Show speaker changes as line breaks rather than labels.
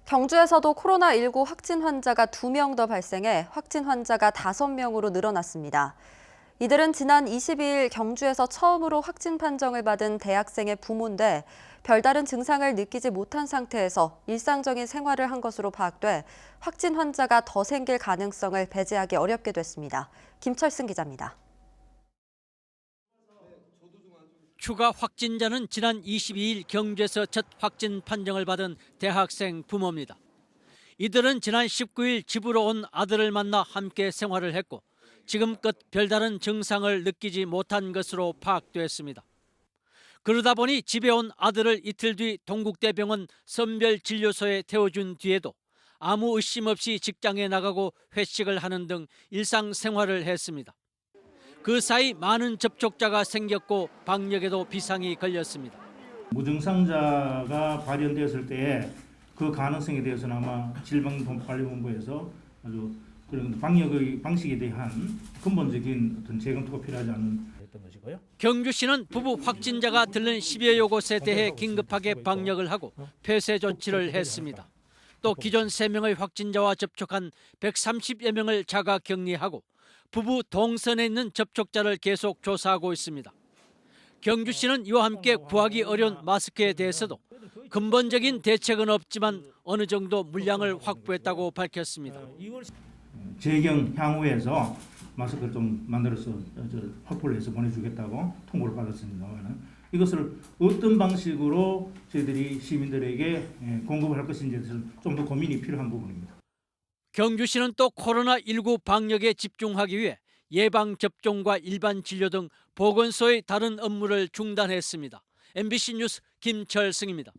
경주에서도 코로나19 확진 환자가 2명 더 발생해 확진 환자가 5명으로 늘어났습니다. 이들은 지난 22일 경주에서 처음으로 확진 판정을 받은 대학생의 부모인데 별다른 증상을 느끼지 못한 상태에서 일상적인 생활을 한 것으로 파악돼 확진 환자가 더 생길 가능성을 배제하기 어렵게 됐습니다. 김철승 기자입니다.
추가 확진자는 지난 22일 경주에서 첫 확진 판정을 받은 대학생 부모입니다. 이들은 지난 19일 집으로 온 아들을 만나 함께 생활을 했고 지금껏 별다른 증상을 느끼지 못한 것으로 파악됐습니다. 그러다 보니 집에 온 아들을 이틀 뒤 동국대병원 선별진료소에 태워준 뒤에도 아무 의심 없이 직장에 나가고 회식을 하는 등 일상생활을 했습니다. 그 사이 많은 접촉자가 생겼고 방역에도 비상이 걸렸습니다.
무증상자가 발현되었을 때에 그 가능성에 대해서는 아마 질병통합관리본부에서 아주 그런 방역의 방식에 대한 근본적인 어떤 재검토가 필요하지 않은 했던 것이고요.
경주시는 부부 확진자가 들른 10여여 곳에 대해 긴급하게 방역을 하고 폐쇄 조치를 했습니다. 또 기존 3명의 확진자와 접촉한 130여 명을 자가 격리하고 부부 동선에 있는 접촉자를 계속 조사하고 있습니다. 경주시는 이와 함께 구하기 어려운 마스크에 대해서도 근본적인 대책은 없지만 어느 정도 물량을 확보했다고 밝혔습니다.
재경 향후에서 마스크를 좀 만들어서 확보를 해서 보내주겠다고 통보를 받았습니다만 이것을 어떤 방식으로 저희들이 시민들에게 공급을 할 것인지에 대해서는 좀 더 고민이 필요한 부분입니다.
경주시는 또 코로나19 방역에 집중하기 위해 예방접종과 일반 진료 등 보건소의 다른 업무를 중단했습니다. MBC 뉴스 김철승입니다.